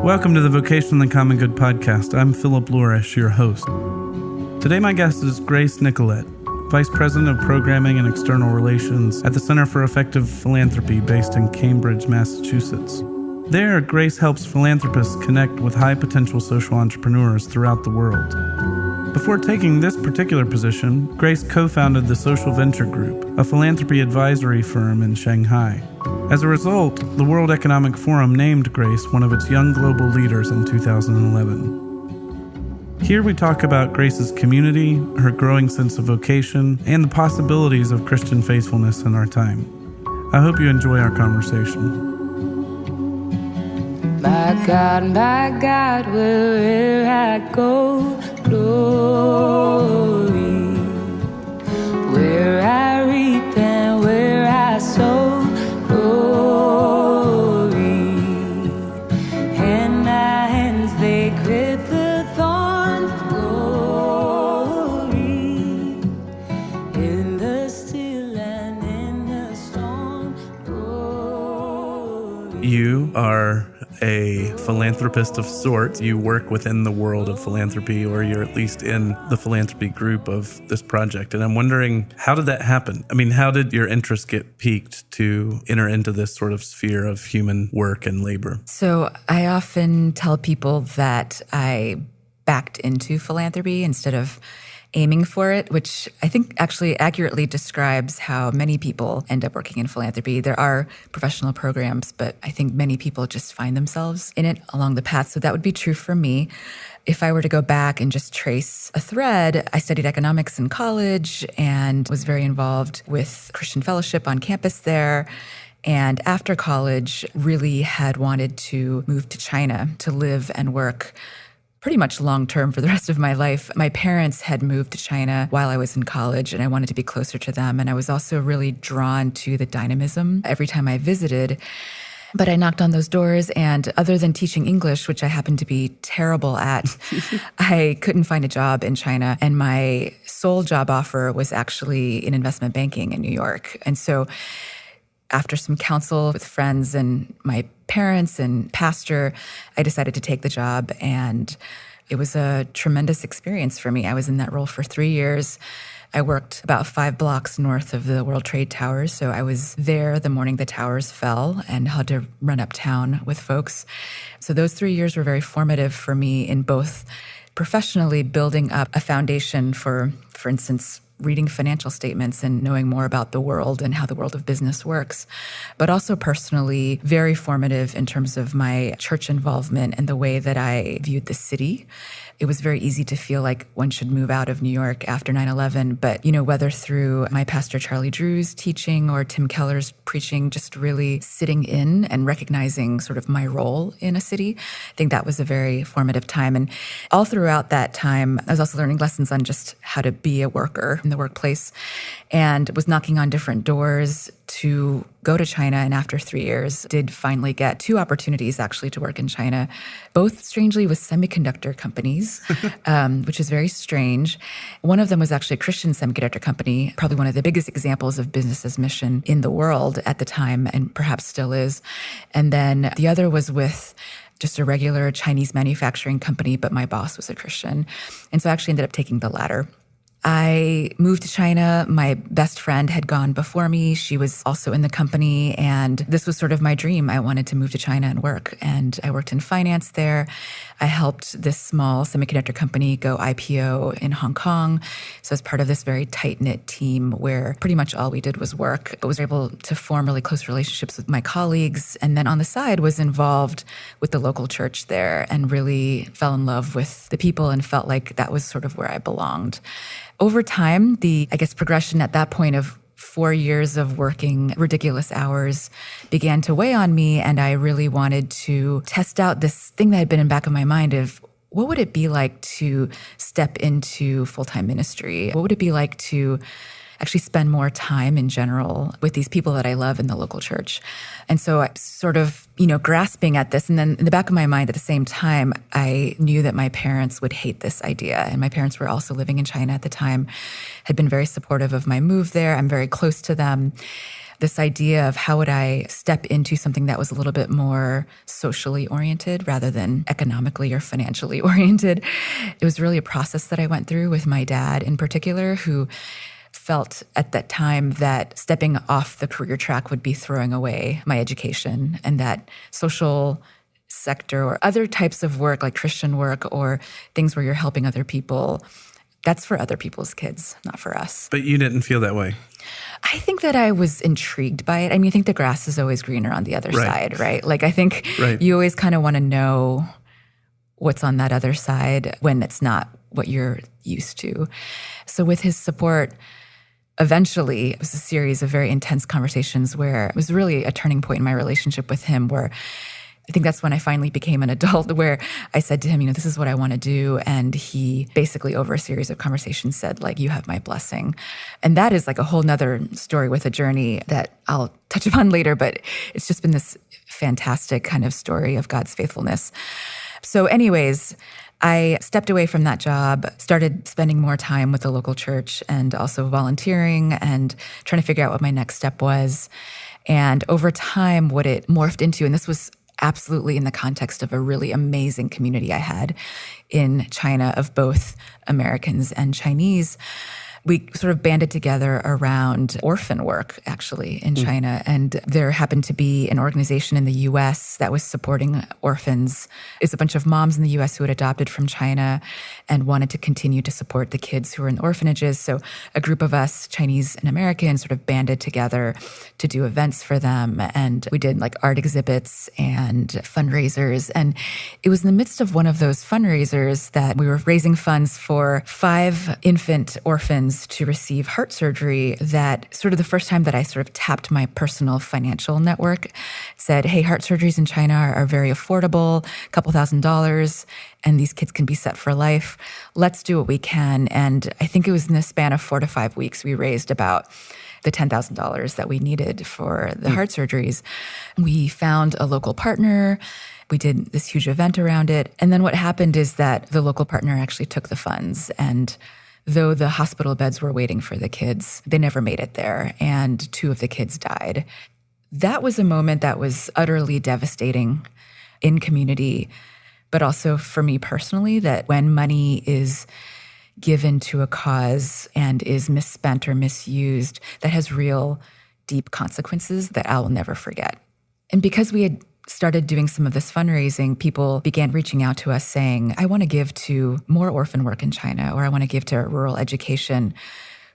Welcome to the Vocation and the Common Good podcast. I'm Philip Lourish, your host. Today my guest is Grace Nicolette, Vice President of Programming and External Relations at the Center for Effective Philanthropy based in Cambridge, Massachusetts. There, Grace helps philanthropists connect with high-potential social entrepreneurs throughout the world. Before taking this particular position, Grace co-founded the Social Venture Group, a philanthropy advisory firm in Shanghai. As a result, the World Economic Forum named Grace one of its young global leaders in 2011. Here we talk about Grace's community, her growing sense of vocation, and the possibilities of Christian faithfulness in our time. I hope you enjoy our conversation. My God, wherever I go, glory. Where I reap and where I sow, glory. And my hands, they grip the thorn, glory. In the still and in the storm, glory. You are a philanthropist of sorts. You work within the world of philanthropy, or you're at least in the philanthropy group of this project. And I'm wondering, how did that happen? I mean, how did your interest get piqued to enter into this sort of sphere of human work and labor? So I often tell people that I backed into philanthropy instead of aiming for it, which I think actually accurately describes how many people end up working in philanthropy. There are professional programs, but I think many people just find themselves in it along the path. So that would be true for me. If I were to go back and just trace a thread, I studied economics in college and was very involved with Christian fellowship on campus there. And after college, really had wanted to move to China to live and work pretty much long-term for the rest of my life. My parents had moved to China while I was in college, and I wanted to be closer to them. And I was also really drawn to the dynamism every time I visited. But I knocked on those doors, and other than teaching English, which I happened to be terrible at, I couldn't find a job in China. And my sole job offer was actually in investment banking in New York. And so after some counsel with friends and my parents and pastor, I decided to take the job, and it was a tremendous experience for me. I was in that role for 3 years. I worked about 5 blocks north of the World Trade Towers, so I was there the morning the towers fell and had to run uptown with folks. So those 3 years were very formative for me in both professionally building up a foundation for instance, reading financial statements and knowing more about the world and how the world of business works, but also personally very formative in terms of my church involvement and the way that I viewed the city. It was very easy to feel like one should move out of New York after 9/11, but whether through my pastor Charlie Drew's teaching or Tim Keller's preaching, just really sitting in and recognizing sort of my role in a city, I think that was a very formative time. And all throughout that time, I was also learning lessons on just how to be a worker in the workplace, and was knocking on different doors to go to China. And after 3 years, did finally get 2 opportunities actually to work in China, both strangely with semiconductor companies, which is very strange. One of them was actually a Christian semiconductor company, probably one of the biggest examples of business as mission in the world at the time, and perhaps still is. And then the other was with just a regular Chinese manufacturing company, but my boss was a Christian. And so I actually ended up taking the latter. I moved to China. My best friend had gone before me. She was also in the company, and this was sort of my dream. I wanted to move to China and work, and I worked in finance there. I helped this small semiconductor company go IPO in Hong Kong. So as part of this very tight-knit team where pretty much all we did was work, but was able to form really close relationships with my colleagues, and then on the side was involved with the local church there and really fell in love with the people and felt like that was sort of where I belonged. Over time, the progression at that point of 4 years of working ridiculous hours began to weigh on me, and I really wanted to test out this thing that had been in the back of my mind of what would it be like to step into full-time ministry? What would it be like to actually spend more time in general with these people that I love in the local church? And so I sort of, grasping at this. And then in the back of my mind at the same time, I knew that my parents would hate this idea. And my parents were also living in China at the time, had been very supportive of my move there. I'm very close to them. this idea of how would I step into something that was a little bit more socially oriented rather than economically or financially oriented. It was really a process that I went through with my dad in particular, who felt at that time that stepping off the career track would be throwing away my education, and that social sector or other types of work like Christian work or things where you're helping other people, that's for other people's kids, not for us. But you didn't feel that way. I think that I was intrigued by it. I mean, I think the grass is always greener on the other side, right? Like, I think you always kind of want to know what's on that other side when it's not what you're used to. So with his support, eventually it was a series of very intense conversations where it was really a turning point in my relationship with him, where I think that's when I finally became an adult, where I said to him, this is what I want to do. And he basically, over a series of conversations, said, like, you have my blessing. And that is like a whole nother story with a journey that I'll touch upon later. But it's just been this fantastic kind of story of God's faithfulness. So anyways, I stepped away from that job, started spending more time with the local church and also volunteering and trying to figure out what my next step was. And over time, what it morphed into, and this was absolutely in the context of a really amazing community I had in China of both Americans and Chinese. We sort of banded together around orphan work, actually, in China. And there happened to be an organization in the U.S. that was supporting orphans. It's a bunch of moms in the U.S. who had adopted from China and wanted to continue to support the kids who were in orphanages. So a group of us, Chinese and Americans, sort of banded together to do events for them. And we did like art exhibits and fundraisers. And it was in the midst of one of those fundraisers that we were raising funds for 5 infant orphans to receive heart surgery, that sort of the first time that I sort of tapped my personal financial network, said, hey, heart surgeries in China are very affordable, a couple $1,000s, and these kids can be set for life. Let's do what we can. And I think it was in the span of 4 to 5 weeks, we raised about the $10,000 that we needed for the heart surgeries. We found a local partner. We did this huge event around it. And then what happened is that the local partner actually took the funds, and though the hospital beds were waiting for the kids, they never made it there, and 2 of the kids died. That was a moment that was utterly devastating in community, but also for me personally, that when money is given to a cause and is misspent or misused, that has real deep consequences that I will never forget. And because we had started doing some of this fundraising, people began reaching out to us saying, I want to give to more orphan work in China, or I want to give to rural education.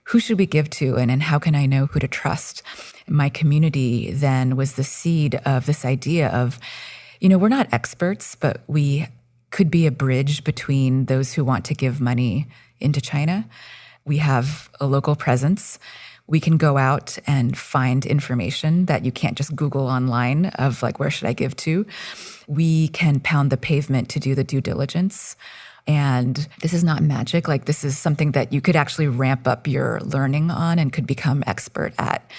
Who should we give to, and how can I know who to trust? My community then was the seed of this idea of, we're not experts, but we could be a bridge between those who want to give money into China. We have a local presence. We can go out and find information that you can't just Google online of like, where should I give to? We can pound the pavement to do the due diligence. And this is not magic. Like, this is something that you could actually ramp up your learning on and could become expert at.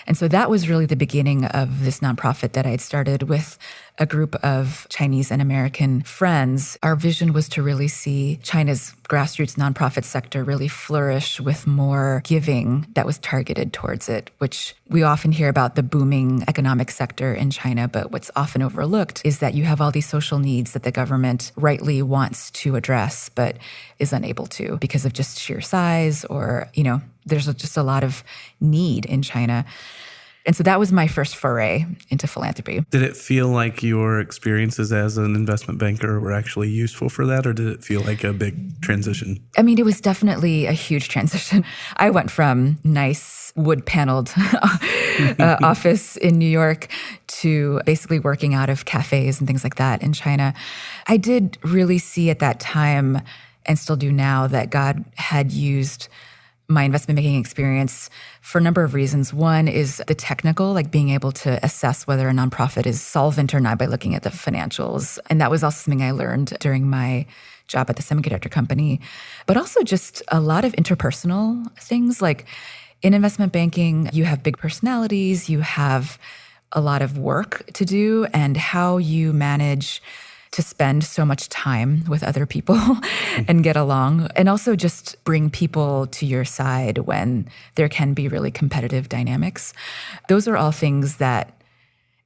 And so that was really the beginning of this nonprofit that I had started with a group of Chinese and American friends. Our vision was to really see China's grassroots nonprofit sector really flourish with more giving that was targeted towards it, which we often hear about the booming economic sector in China. But what's often overlooked is that you have all these social needs that the government rightly wants to address, but is unable to because of just sheer size, or, there's just a lot of need in China. And so that was my first foray into philanthropy. Did it feel like your experiences as an investment banker were actually useful for that, or did it feel like a big transition? I mean, it was definitely a huge transition. I went from nice wood-paneled office in New York to basically working out of cafes and things like that in China. I did really see at that time, and still do now, that God had used my investment banking experience for a number of reasons. One is the technical, like being able to assess whether a nonprofit is solvent or not by looking at the financials. And that was also something I learned during my job at the semiconductor company. But also just a lot of interpersonal things. Like in investment banking, you have big personalities, you have a lot of work to do, and how you manage to spend so much time with other people and get along, and also just bring people to your side when there can be really competitive dynamics. Those are all things that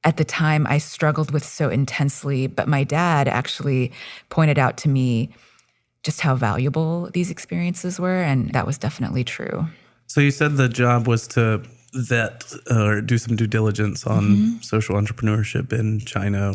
at the time I struggled with so intensely, but my dad actually pointed out to me just how valuable these experiences were, and that was definitely true. So you said the job was to vet or do some due diligence on social entrepreneurship in China.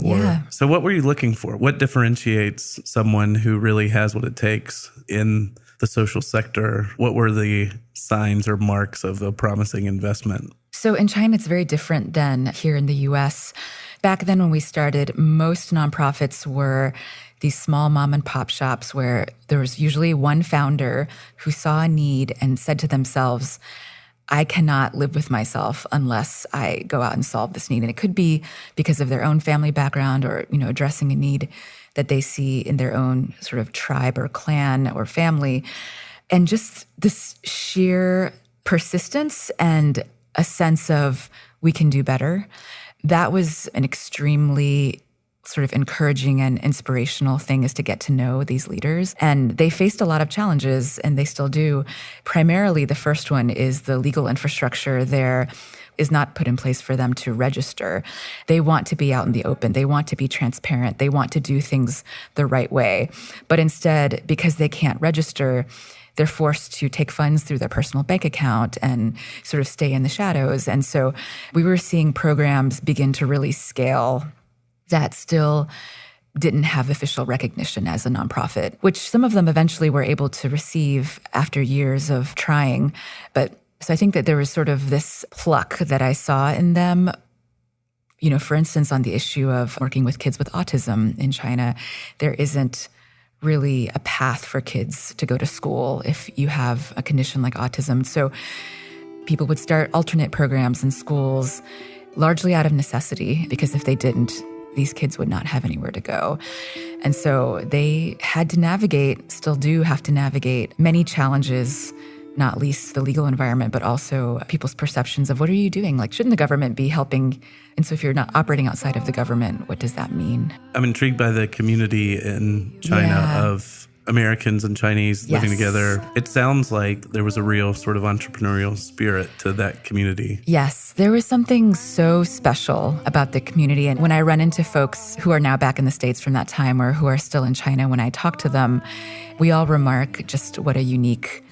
So what were you looking for? What differentiates someone who really has what it takes in the social sector? What were the signs or marks of a promising investment? So in China, it's very different than here in the US. Back then when we started, most nonprofits were these small mom and pop shops where there was usually one founder who saw a need and said to themselves, I cannot live with myself unless I go out and solve this need. And it could be because of their own family background or, addressing a need that they see in their own sort of tribe or clan or family. And just this sheer persistence and a sense of we can do better. That was an extremely sort of encouraging and inspirational thing, is to get to know these leaders. And they faced a lot of challenges, and they still do. Primarily, the first one is the legal infrastructure there is not put in place for them to register. They want to be out in the open. They want to be transparent. They want to do things the right way. But instead, because they can't register, they're forced to take funds through their personal bank account and sort of stay in the shadows. And so we were seeing programs begin to really scale that still didn't have official recognition as a nonprofit, which some of them eventually were able to receive after years of trying. But so I think that there was sort of this pluck that I saw in them. For instance, on the issue of working with kids with autism in China, there isn't really a path for kids to go to school if you have a condition like autism. So people would start alternate programs in schools, largely out of necessity, because if they didn't, these kids would not have anywhere to go. And so they had to navigate, still do have to navigate, many challenges, not least the legal environment, but also people's perceptions of what are you doing? Like, shouldn't the government be helping? And so if you're not operating outside of the government, what does that mean? I'm intrigued by the community in China of Americans and Chinese living together. It sounds like there was a real sort of entrepreneurial spirit to that community. Yes, there was something so special about the community. And when I run into folks who are now back in the States from that time or who are still in China, when I talk to them, we all remark just what a unique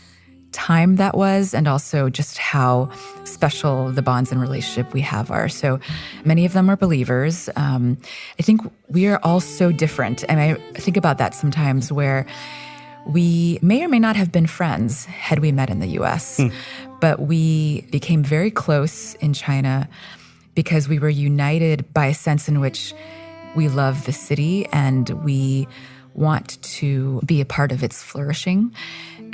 time that was, and also just how special the bonds and relationship we have are. So many of them are believers. I think we are all so different. And I think about that sometimes, where we may or may not have been friends had we met in the US, but we became very close in China because we were united by a sense in which we love the city and we want to be a part of its flourishing.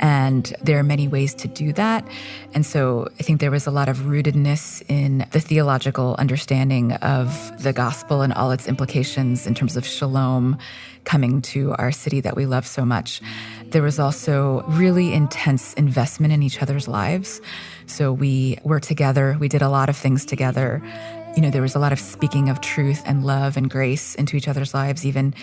And there are many ways to do that. And so I think there was a lot of rootedness in the theological understanding of the gospel and all its implications in terms of shalom coming to our city that we love so much. There was also really intense investment in each other's lives. So we were together. We did a lot of things together. There was a lot of speaking of truth and love and grace into each other's lives, even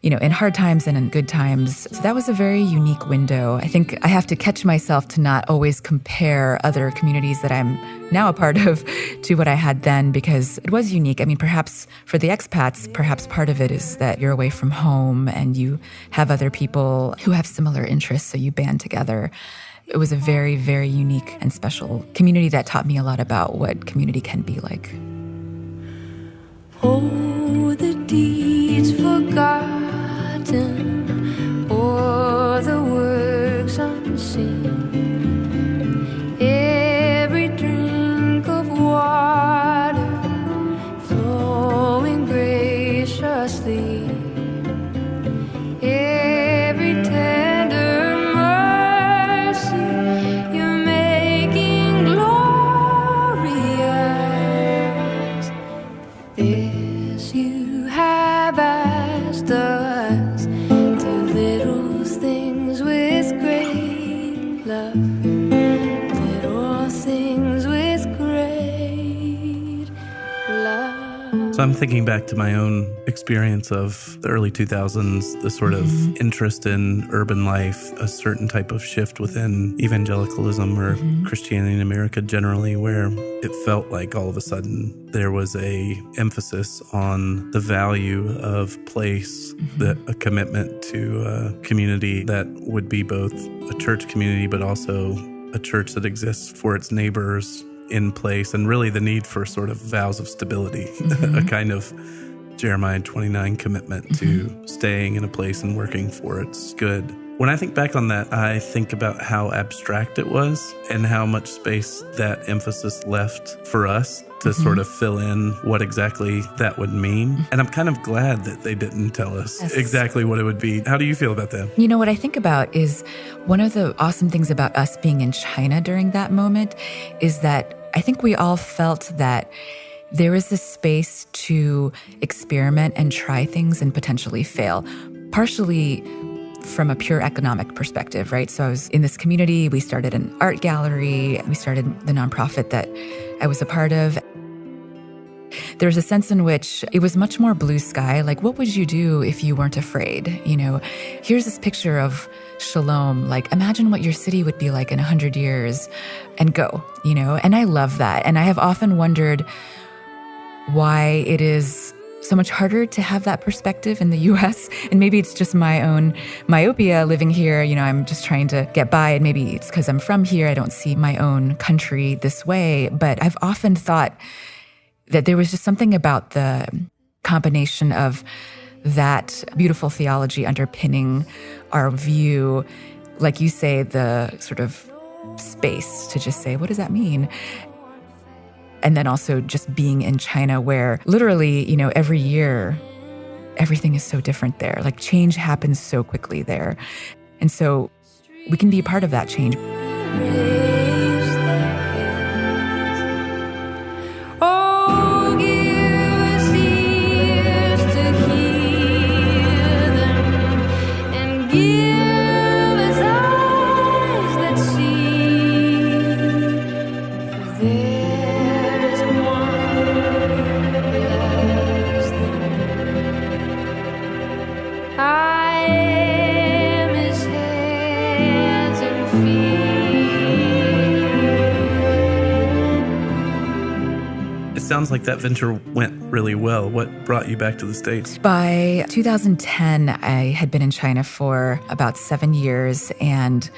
in hard times and in good times. So that was a very unique window. I think I have to catch myself to not always compare other communities that I'm now a part of to what I had then, because it was unique. I mean, perhaps for the expats, perhaps part of it is that you're away from home and you have other people who have similar interests, so you band together. It was a very, very unique and special community that taught me a lot about what community can be like. Oh, the deeds forgotten, or the works unseen, every drink of water flowing graciously, every tender mercy you're making glorious. This you have asked the So I'm thinking back to my own experience of the early 2000s, the sort of interest in urban life, a certain type of shift within evangelicalism or Christianity in America generally, where it felt like all of a sudden there was a emphasis on the value of place, that a commitment to a community that would be both a church community, but also a church that exists for its neighbors in place, and really the need for sort of vows of stability, a kind of Jeremiah 29 commitment to staying in a place and working for its good. When I think back on that, I think about how abstract it was and how much space that emphasis left for us to sort of fill in what exactly that would mean. And I'm kind of glad that they didn't tell us exactly what it would be. How do you feel about that? You know, what I think about is one of the awesome things about us being in China during that moment is that I think we all felt that there is this space to experiment and try things and potentially fail, partially from a pure economic perspective, right? So I was in this community, we started an art gallery, we started the nonprofit that I was a part of. There was a sense in which it was much more blue sky. Like, what would you do if you weren't afraid? You know, here's this picture of shalom. Like, imagine what your city would be like in 100 years and go, you know? And I love that. And I have often wondered why it is so much harder to have that perspective in the US. And maybe it's just my own myopia living here. You know, I'm just trying to get by, and maybe it's because I'm from here. I don't see my own country this way. But I've often thought that there was just something about the combination of that beautiful theology underpinning our view, like you say, the sort of space to just say, what does that mean? And then also just being in China, where literally, you know, every year, everything is so different there. Like, change happens so quickly there. And so we can be a part of that change. Sounds like that venture went really well. What brought you back to the States? By 2010, I had been in China for about 7 years and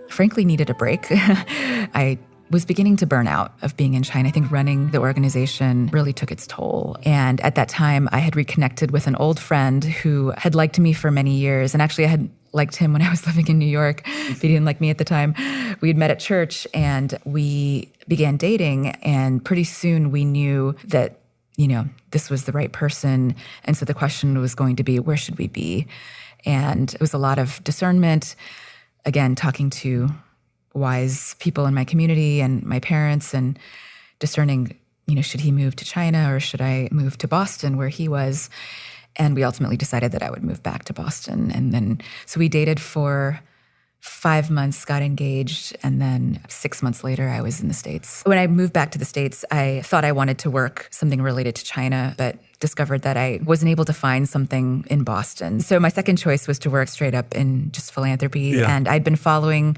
frankly needed a break. I was beginning to burn out of being in China. I think running the organization really took its toll. And at that time, I had reconnected with an old friend who had liked me for many years. And actually, I had liked him when I was living in New York, but he didn't like me at the time. We had met at church and we began dating. And pretty soon we knew that, you know, this was the right person. And so the question was going to be, where should we be? And it was a lot of discernment, again, talking to wise people in my community and my parents and discerning, you know, should he move to China or should I move to Boston where he was? And we ultimately decided that I would move back to Boston. And then, so we dated for 5 months, got engaged, and then 6 months later, I was in the States. When I moved back to the States, I thought I wanted to work something related to China, but discovered that I wasn't able to find something in Boston. So my second choice was to work straight up in just philanthropy. Yeah. And I'd been following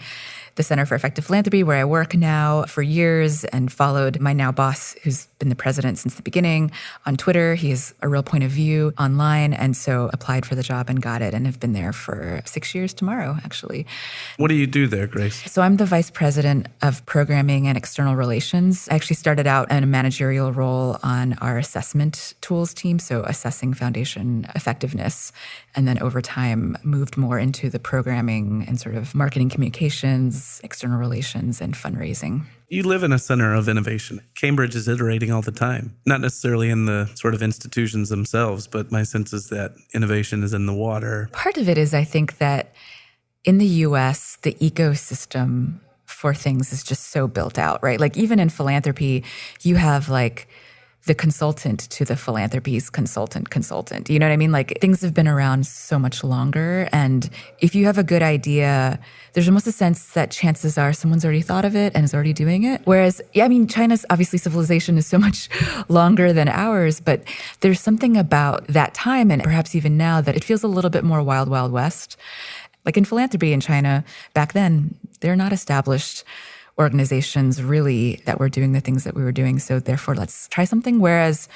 the Center for Effective Philanthropy, where I work now, for years, and followed my now boss, who's been the president since the beginning, on Twitter. He has a real point of view online, and so applied for the job and got it, and have been there for 6 years tomorrow, actually. What do you do there, Grace? So I'm the vice president of programming and external relations. I actually started out in a managerial role on our assessment tools team, so assessing foundation effectiveness, and then over time moved more into the programming and sort of marketing communications, external relations, and fundraising. You live in a center of innovation. Cambridge is iterating all the time, not necessarily in the sort of institutions themselves, but my sense is that innovation is in the water. Part of it is, I think, that in the US, the ecosystem for things is just so built out, right? Like even in philanthropy, you have like the consultant to the philanthropy's consultant. You know what I mean? Like things have been around so much longer. And if you have a good idea, there's almost a sense that chances are someone's already thought of it and is already doing it. Whereas, China's obviously civilization is so much longer than ours, but there's something about that time and perhaps even now that it feels a little bit more wild, wild west. Like in philanthropy in China, back then, they're not established organizations really that were doing the things that we were doing. So therefore, let's try something. Whereas,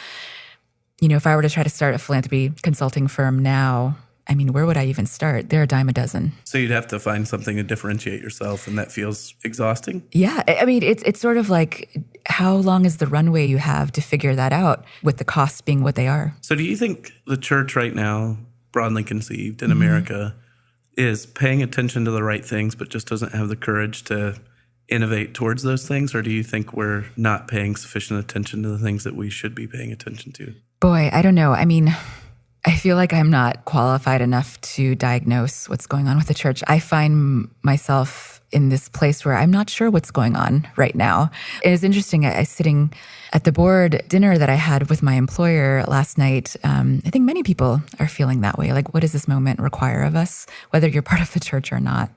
if I were to try to start a philanthropy consulting firm now, where would I even start? They're a dime a dozen. So you'd have to find something to differentiate yourself, and that feels exhausting? Yeah. It's sort of like, how long is the runway you have to figure that out with the costs being what they are? So do you think the church right now, broadly conceived in America, is paying attention to the right things, but just doesn't have the courage to innovate towards those things? Or do you think we're not paying sufficient attention to the things that we should be paying attention to? Boy, I don't know. I feel like I'm not qualified enough to diagnose what's going on with the church. I find myself in this place where I'm not sure what's going on right now. It is interesting. I was sitting at the board dinner that I had with my employer last night. I think many people are feeling that way. Like, what does this moment require of us, whether you're part of the church or not?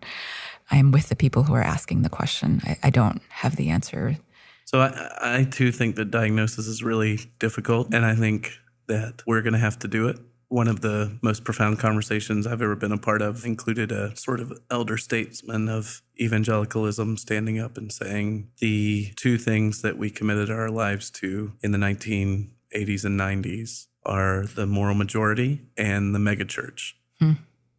I am with the people who are asking the question. I don't have the answer. So I too think that diagnosis is really difficult, and I think that we're going to have to do it. One of the most profound conversations I've ever been a part of included a sort of elder statesman of evangelicalism standing up and saying the two things that we committed our lives to in the 1980s and 90s are the moral majority and the megachurch.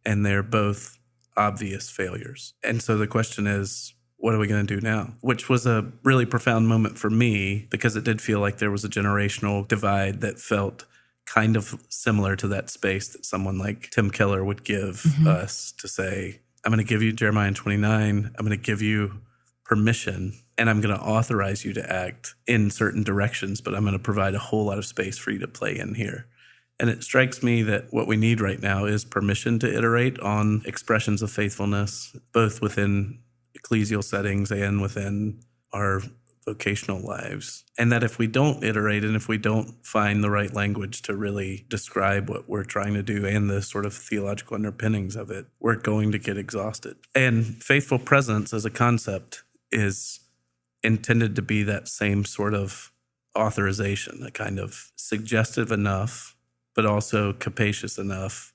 And they're both obvious failures. And so the question is, what are we going to do now? Which was a really profound moment for me because it did feel like there was a generational divide that felt kind of similar to that space that someone like Tim Keller would give us to say, I'm going to give you Jeremiah 29. I'm going to give you permission and I'm going to authorize you to act in certain directions, but I'm going to provide a whole lot of space for you to play in here. And it strikes me that what we need right now is permission to iterate on expressions of faithfulness, both within ecclesial settings and within our vocational lives. And that if we don't iterate and if we don't find the right language to really describe what we're trying to do and the sort of theological underpinnings of it, we're going to get exhausted. And faithful presence as a concept is intended to be that same sort of authorization, a kind of suggestive enough, but also capacious enough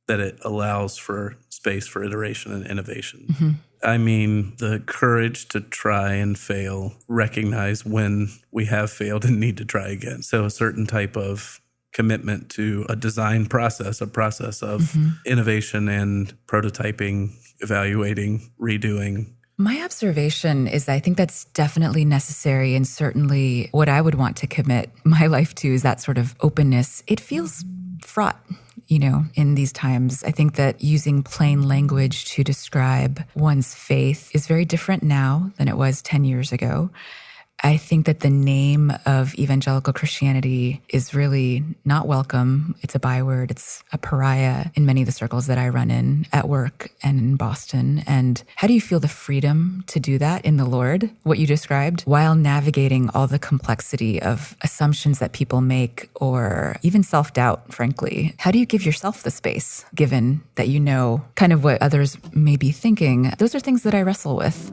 that it allows for space for iteration and innovation. The courage to try and fail, recognize when we have failed and need to try again. So a certain type of commitment to a design process, a process of innovation and prototyping, evaluating, redoing. My observation is I think that's definitely necessary, and certainly what I would want to commit my life to is that sort of openness. It feels fraught, in these times. I think that using plain language to describe one's faith is very different now than it was 10 years ago. I think that the name of evangelical Christianity is really not welcome. It's a byword. It's a pariah in many of the circles that I run in at work and in Boston. And how do you feel the freedom to do that in the Lord, what you described, while navigating all the complexity of assumptions that people make or even self-doubt, frankly? How do you give yourself the space, given that you know kind of what others may be thinking? Those are things that I wrestle with.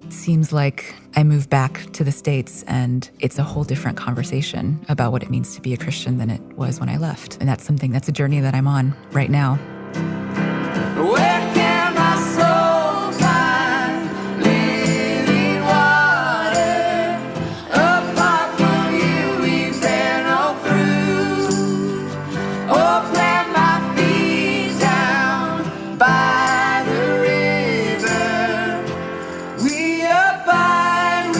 It seems like I moved back to the States and it's a whole different conversation about what it means to be a Christian than it was when I left. And that's a journey that I'm on right now. Where can my soul find living water? Apart from you, we bear no fruit. Oh, plant my feet down by the river. We abide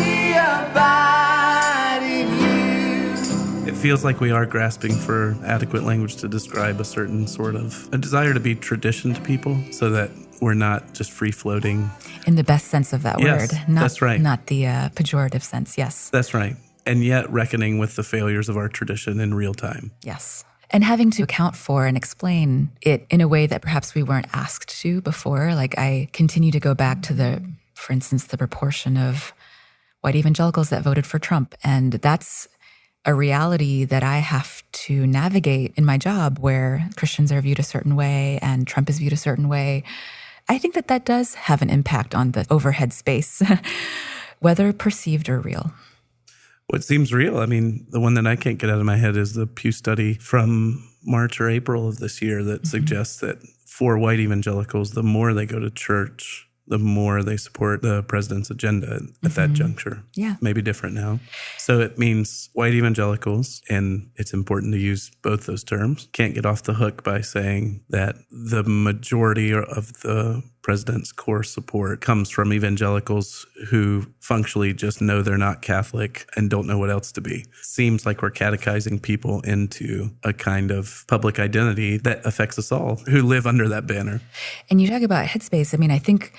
in you. It feels like we are grasping for adequate language to describe a certain sort of a desire to be tradition to people so that we're not just free-floating. In the best sense of that Yes, word. Not, that's right. Not the pejorative sense, yes. That's right. And yet reckoning with the failures of our tradition in real time. Yes. And having to account for and explain it in a way that perhaps we weren't asked to before. Like I continue to go back to for instance, the proportion of white evangelicals that voted for Trump. And that's a reality that I have to navigate in my job where Christians are viewed a certain way and Trump is viewed a certain way. I think that that does have an impact on the overhead space, whether perceived or real. What seems real, I mean, the one that I can't get out of my head is the Pew study from March or April of this year that suggests that for white evangelicals, the more they go to church, the more they support the president's agenda at that juncture. Yeah. Maybe different now. So it means white evangelicals, and it's important to use both those terms, can't get off the hook by saying that the majority of the president's core support comes from evangelicals who functionally just know they're not Catholic and don't know what else to be. Seems like we're catechizing people into a kind of public identity that affects us all who live under that banner. And you talk about headspace. I mean, I think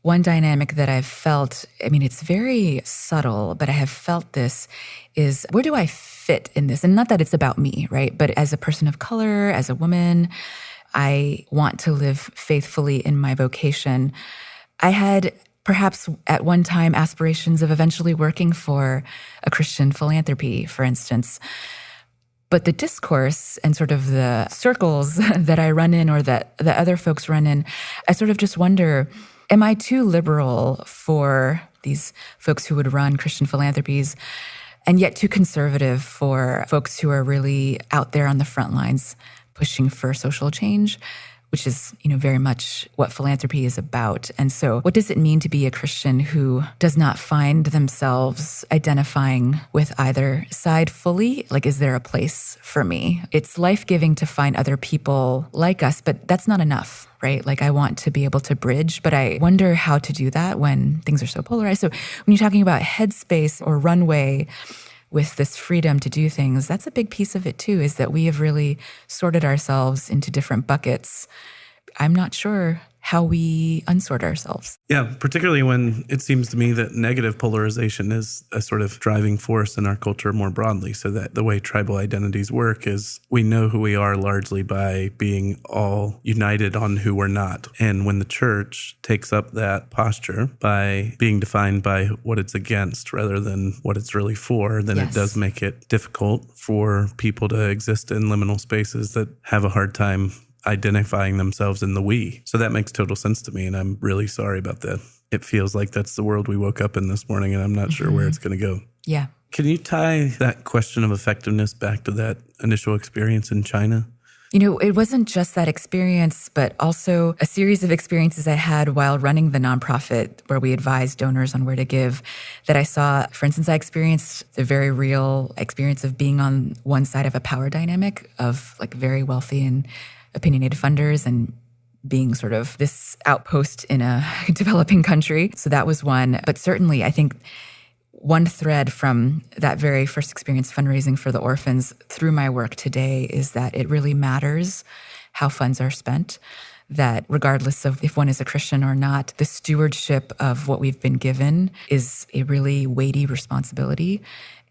one dynamic that I've felt, I mean, it's very subtle, but I have felt this, is where do I fit in this? And not that it's about me, right? But as a person of color, as a woman, I want to live faithfully in my vocation. I had perhaps at one time aspirations of eventually working for a Christian philanthropy, for instance. But the discourse and sort of the circles that I run in or that the other folks run in, I sort of just wonder, am I too liberal for these folks who would run Christian philanthropies and yet too conservative for folks who are really out there on the front lines pushing for social change, which is, very much what philanthropy is about. And so what does it mean to be a Christian who does not find themselves identifying with either side fully? Like, is there a place for me? It's life-giving to find other people like us, but that's not enough, right? Like, I want to be able to bridge, but I wonder how to do that when things are so polarized. So when you're talking about headspace or runway, with this freedom to do things, that's a big piece of it too, is that we have really sorted ourselves into different buckets. I'm not sure how we unsort ourselves. Yeah, particularly when it seems to me that negative polarization is a sort of driving force in our culture more broadly, so that the way tribal identities work is we know who we are largely by being all united on who we're not. And when the church takes up that posture by being defined by what it's against rather than what it's really for, then it does make it difficult for people to exist in liminal spaces that have a hard time identifying themselves in the we. So that makes total sense to me, and I'm really sorry about that. It feels like that's the world we woke up in this morning, and I'm not sure where it's going to go. Yeah. Can you tie that question of effectiveness back to that initial experience in China? It wasn't just that experience, but also a series of experiences I had while running the nonprofit where we advise donors on where to give that I saw. For instance, I experienced the very real experience of being on one side of a power dynamic of like very wealthy and opinionated funders and being sort of this outpost in a developing country. So that was one. But certainly, I think one thread from that very first experience fundraising for the orphans through my work today is that it really matters how funds are spent, that regardless of if one is a Christian or not, the stewardship of what we've been given is a really weighty responsibility,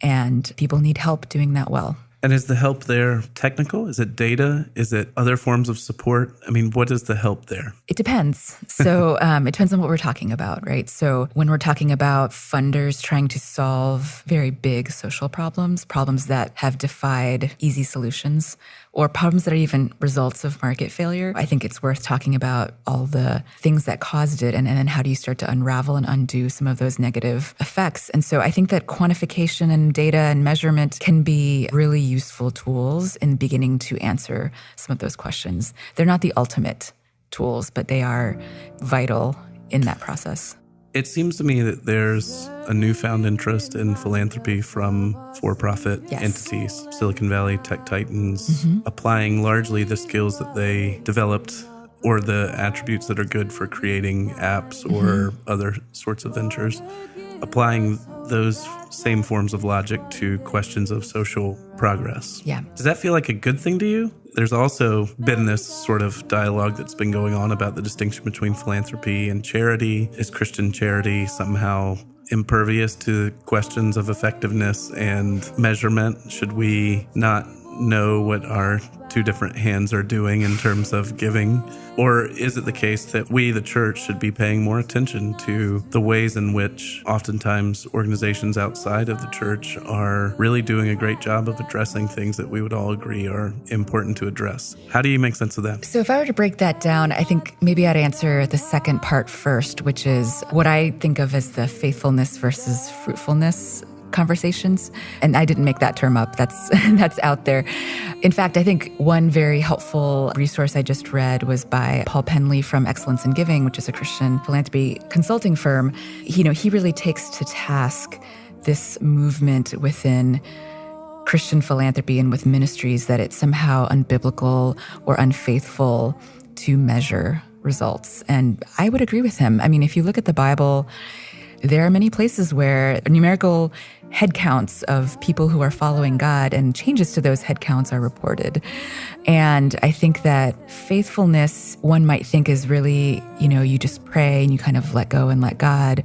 and people need help doing that well. And is the help there technical? Is it data? Is it other forms of support? I mean, what is the help there? It depends. So it depends on what we're talking about, right? So when we're talking about funders trying to solve very big social problems that have defied easy solutions, or problems that are even results of market failure, I think it's worth talking about all the things that caused it and then how do you start to unravel and undo some of those negative effects. And so I think that quantification and data and measurement can be really useful tools in beginning to answer some of those questions. They're not the ultimate tools, but they are vital in that process. It seems to me that there's a newfound interest in philanthropy from for-profit entities, Silicon Valley, tech titans, applying largely the skills that they developed or the attributes that are good for creating apps or other sorts of ventures, applying those same forms of logic to questions of social progress. Yeah. Does that feel like a good thing to you? There's also been this sort of dialogue that's been going on about the distinction between philanthropy and charity. Is Christian charity somehow impervious to questions of effectiveness and measurement? Should we not know what our two different hands are doing in terms of giving? Or is it the case that we, the church, should be paying more attention to the ways in which oftentimes organizations outside of the church are really doing a great job of addressing things that we would all agree are important to address? How do you make sense of that? So if I were to break that down, I think maybe I'd answer the second part first, which is what I think of as the faithfulness versus fruitfulness conversations. And I didn't make that term up. That's out there. In fact, I think one very helpful resource I just read was by Paul Penley from Excellence in Giving, which is a Christian philanthropy consulting firm. He really takes to task this movement within Christian philanthropy and with ministries that it's somehow unbiblical or unfaithful to measure results. And I would agree with him. I mean, if you look at the Bible, there are many places where numerical headcounts of people who are following God and changes to those headcounts are reported. And I think that faithfulness, one might think, is really, you just pray and you kind of let go and let God.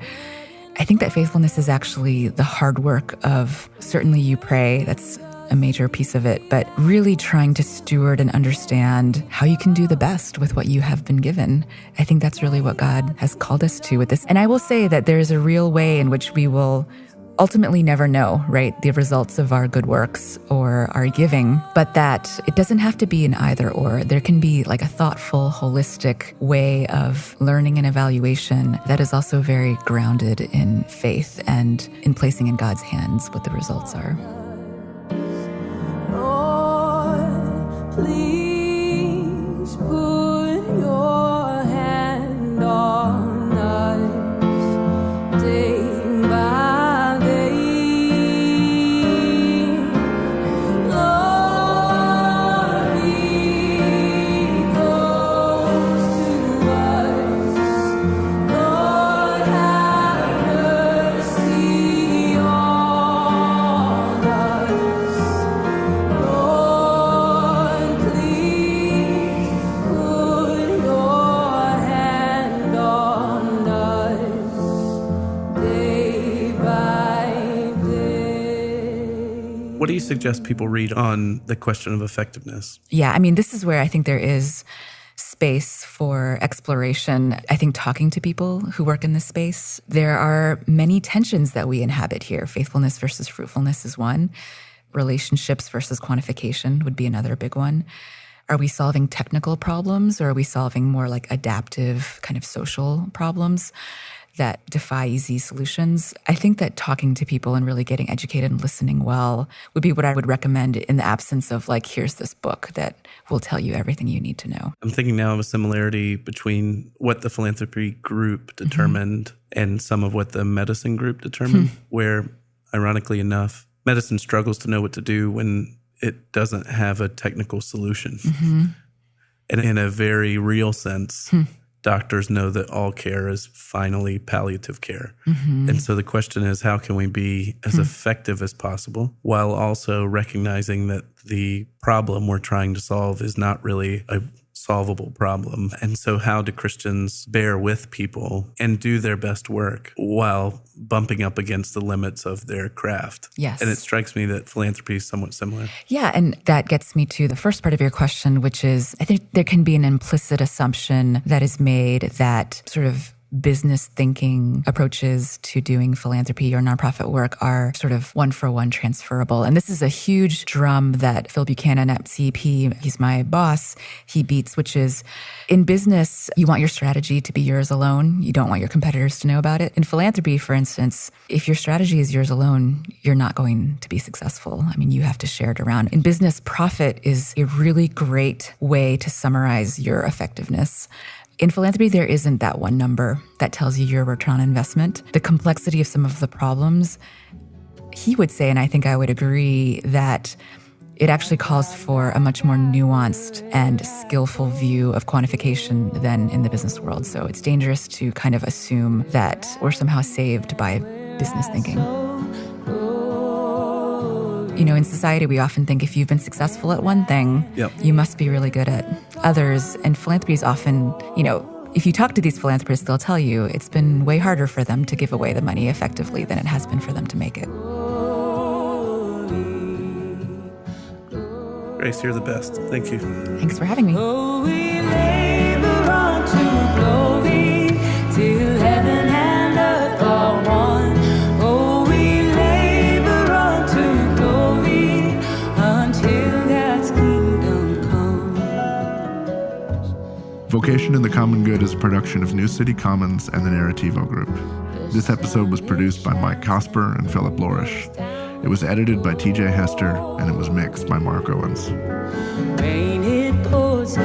I think that faithfulness is actually the hard work of, certainly you pray, that's a major piece of it, but really trying to steward and understand how you can do the best with what you have been given. I think that's really what God has called us to with this. And I will say that there is a real way in which we will ultimately never know, right, the results of our good works or our giving, but that it doesn't have to be an either or. There can be like a thoughtful, holistic way of learning and evaluation that is also very grounded in faith and in placing in God's hands what the results are. Lord, please put your hand on us day by day. Lord, be close to us. Lord, have mercy on us. Lord, please put your hand on us day by day. What do you suggest people read on the question of effectiveness? Yeah, I mean, this is where I think there is space for exploration. I think talking to people who work in this space, there are many tensions that we inhabit here. Faithfulness versus fruitfulness is one. Relationships versus quantification would be another big one. Are we solving technical problems, or are we solving more like adaptive kind of social problems that defy easy solutions? I think that talking to people and really getting educated and listening well would be what I would recommend in the absence of like, here's this book that will tell you everything you need to know. I'm thinking now of a similarity between what the philanthropy group determined and some of what the medicine group determined, where, ironically enough, medicine struggles to know what to do when it doesn't have a technical solution. And in a very real sense, doctors know that all care is finally palliative care. And so the question is, how can we be as effective as possible while also recognizing that the problem we're trying to solve is not really a solvable problem? And so how do Christians bear with people and do their best work while bumping up against the limits of their craft? Yes. And it strikes me that philanthropy is somewhat similar. Yeah, and that gets me to the first part of your question, which is, I think there can be an implicit assumption that is made that sort of business thinking approaches to doing philanthropy or nonprofit work are sort of one-for-one transferable. And this is a huge drum that Phil Buchanan at CEP, he's my boss, he beats, which is, in business, you want your strategy to be yours alone. You don't want your competitors to know about it. In philanthropy, for instance, if your strategy is yours alone, you're not going to be successful. I mean, you have to share it around. In business, profit is a really great way to summarize your effectiveness. In philanthropy, there isn't that one number that tells you your return on investment. The complexity of some of the problems, he would say, and I think I would agree, that it actually calls for a much more nuanced and skillful view of quantification than in the business world. So it's dangerous to kind of assume that we're somehow saved by business thinking. You know, in society, we often think if you've been successful at one thing, you must be really good at others. And philanthropy is often, you know, if you talk to these philanthropists, they'll tell you it's been way harder for them to give away the money effectively than it has been for them to make it. Grace, you're the best. Thank you. Thanks for having me. Oh, we labor on to glory, till heaven and earth are one. Oh, we labor on to glory, until God's kingdom comes. Vocation in the Common Good is a production of New City Commons and the Narrativo Group. This episode was produced by Mike Cosper and Philip Lourish. It was edited by TJ Hester, and it was mixed by Mark Owens. Rain, it pours